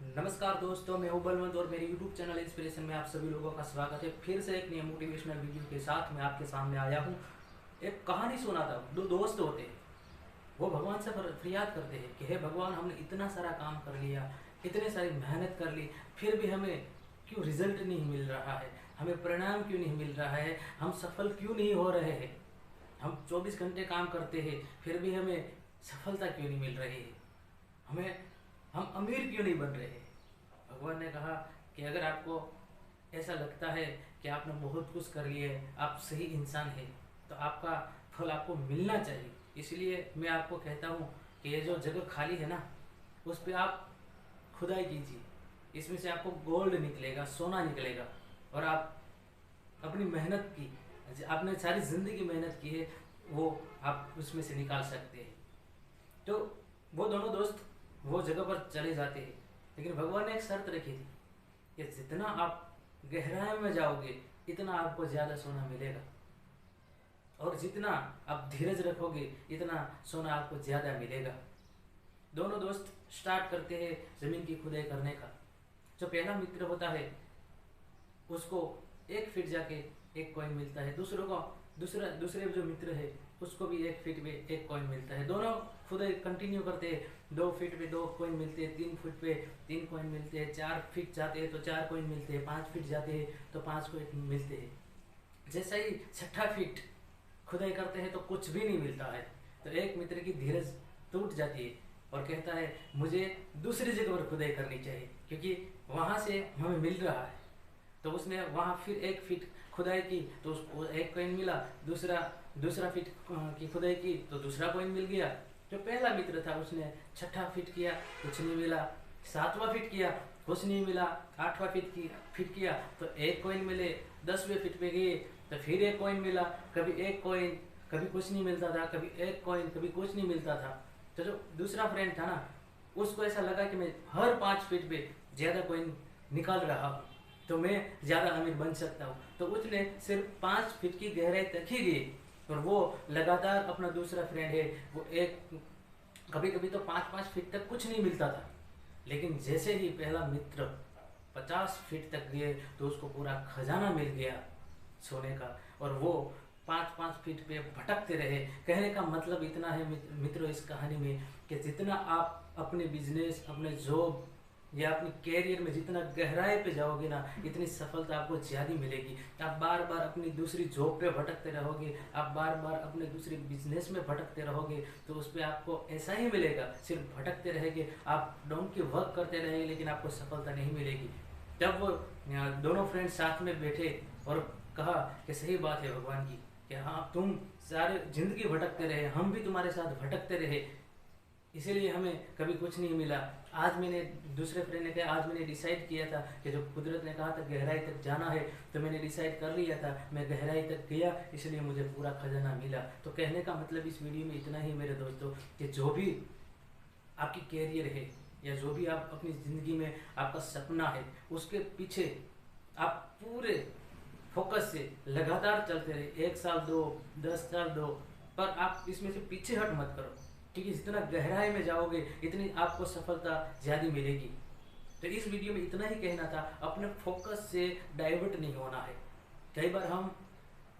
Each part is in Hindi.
नमस्कार दोस्तों, मैं हूं बलवंत और मेरे YouTube चैनल इंस्पिरेशन में आप सभी लोगों का स्वागत है। फिर से एक नया मोटिवेशनल वीडियो के साथ मैं आपके सामने आया हूं। एक कहानी सुनाता हूं। दो दोस्त होते हैं, वो भगवान से फरियाद करते हैं कि हे भगवान, हमने इतना सारा काम कर लिया, इतने सारी मेहनत कर ली, फिर भी हमें क्यों रिजल्ट नहीं मिल रहा है, हमें परिणाम क्यों नहीं मिल रहा है, हम सफल क्यों नहीं हो रहे हैं। हम 24 घंटे काम करते हैं, फिर भी हमें सफलता क्यों नहीं मिल रही है, हम अमीर क्यों नहीं बन रहे हैं। भगवान ने कहा कि अगर आपको ऐसा लगता है कि आपने बहुत कुछ कर लिया है, आप सही इंसान हैं, तो आपका फल आपको मिलना चाहिए। इसलिए मैं आपको कहता हूँ कि ये जो जगह खाली है ना, उस पर आप खुदाई कीजिए। इसमें से आपको गोल्ड निकलेगा, सोना निकलेगा, और आप अपनी मेहनत की, आपने सारी ज़िंदगी मेहनत की है, वो आप उसमें से निकाल सकते हैं। तो वो दोनों दोस्त वो जगह पर चले जाते हैं, लेकिन भगवान ने एक शर्त रखी थी कि जितना आप गहराई में जाओगे इतना आपको ज़्यादा सोना मिलेगा, और जितना आप धीरज रखोगे इतना सोना आपको ज़्यादा मिलेगा। दोनों दोस्त स्टार्ट करते हैं ज़मीन की खुदाई करने का। जो पहला मित्र होता है उसको 1 फीट जाके 1 कॉइन मिलता है, दूसरे जो मित्र है उसको भी 1 फीट में 1 कॉइन मिलता है। दोनों खुदाई कंटिन्यू करते हैं। 2 फीट पे 2 कॉइन मिलते हैं, 3 फीट पे 3 कॉइन मिलते हैं, 4 फीट जाते हैं तो 4 कॉइन मिलते हैं, 5 फीट जाते हैं तो 5 कॉइन मिलते हैं। जैसा ही 6ठा फीट खुदाई करते हैं तो कुछ भी नहीं मिलता है। तो एक मित्र की धीरज टूट जाती है और कहता है मुझे दूसरी जगह पर खुदाई करनी चाहिए, क्योंकि वहाँ से हमें मिल रहा है। तो उसने वहाँ फिर 1 फीट खुदाई की तो उसको 1 कॉइन मिला, दूसरा फीट की खुदाई की तो दूसरा कॉइन मिल गया। जो पहला मित्र था उसने 6ठा फीट किया, कुछ नहीं मिला। 7वां फीट किया, कुछ नहीं मिला। 8वां फीट किया तो 1 कॉइन मिले। 10वें फीट पे गए तो फिर 1 कॉइन मिला। कभी 1 कॉइन, कभी कुछ नहीं मिलता था, कभी 1 कॉइन, कभी कुछ नहीं मिलता था। तो जो दूसरा फ्रेंड था ना, उसको ऐसा लगा कि मैं हर 5 फीट पे ज़्यादा कॉइन निकाल रहा हूँ तो मैं ज़्यादा अमीर बन सकता हूँ। तो उसने सिर्फ 5 फीट की गहराई तक ही गई, और वो लगातार अपना दूसरा फ्रेंड है वो कभी कभी तो 5-5 फीट तक कुछ नहीं मिलता था। लेकिन जैसे ही पहला मित्र 50 फीट तक गए तो उसको पूरा खजाना मिल गया सोने का, और वो 5-5 फीट पे भटकते रहे। कहने का मतलब इतना है मित्रों इस कहानी में कि जितना आप अपने बिजनेस, अपने जॉब या अपनी कैरियर में जितना गहराई पे जाओगे ना, इतनी सफलता आपको ज़्यादा मिलेगी। आप बार बार अपनी दूसरी जॉब पे भटकते रहोगे, आप बार बार अपने दूसरे बिजनेस में भटकते रहोगे तो उस पर आपको ऐसा ही मिलेगा। सिर्फ भटकते रहेंगे, आप डोंकी वर्क करते रहेंगे, लेकिन आपको सफलता नहीं मिलेगी। जब वो दोनों फ्रेंड्स साथ में बैठे और कहा कि सही बात है भगवान की कि हाँ, तुम सारे जिंदगी भटकते रहे, हम भी तुम्हारे साथ भटकते रहे, इसीलिए हमें कभी कुछ नहीं मिला। आज मैंने, दूसरे फ्रेंड ने कहा, आज मैंने डिसाइड किया था कि जो कुदरत ने कहा था गहराई तक जाना है, तो मैंने डिसाइड कर लिया था, मैं गहराई तक गया, इसलिए मुझे पूरा खजाना मिला। तो कहने का मतलब इस वीडियो में इतना ही मेरे दोस्तों कि जो भी आपकी कैरियर है या जो भी आप अपनी ज़िंदगी में आपका सपना है, उसके पीछे आप पूरे फोकस से लगातार चलते रहे। 1 साल दो, 10 साल दो, पर आप इसमें से पीछे हट मत करो, क्योंकि जितना गहराई में जाओगे इतनी आपको सफलता ज़्यादा मिलेगी। तो इस वीडियो में इतना ही कहना था, अपने फोकस से डाइवर्ट नहीं होना है। कई बार हम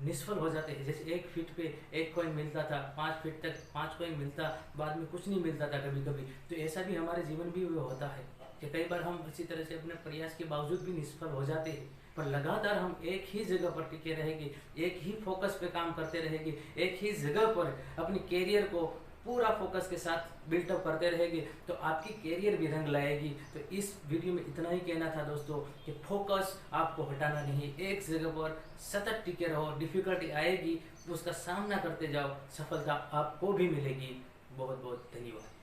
निष्फल हो जाते हैं। जैसे 1 फीट पे 1 कॉइन मिलता था, 5 फीट तक 5 कॉइन मिलता, बाद में कुछ नहीं मिलता था कभी कभी। तो ऐसा भी हमारे जीवन भी होता है कि कई बार हम इसी तरह से अपने प्रयास के बावजूद भी निष्फल हो जाते हैं। पर लगातार हम एक ही जगह पर टिके रहेंगे, एक ही फोकस पे काम करते रहेंगे, एक ही जगह पर अपनी कैरियर को पूरा फोकस के साथ बिल्टअप करते रहेंगे, तो आपकी कैरियर भी रंग लाएगी। तो इस वीडियो में इतना ही कहना था दोस्तों कि फोकस आपको हटाना नहीं, एक जगह पर सतत टिके रहो। डिफिकल्टी आएगी, उसका सामना करते जाओ, सफलता आपको भी मिलेगी। बहुत बहुत धन्यवाद।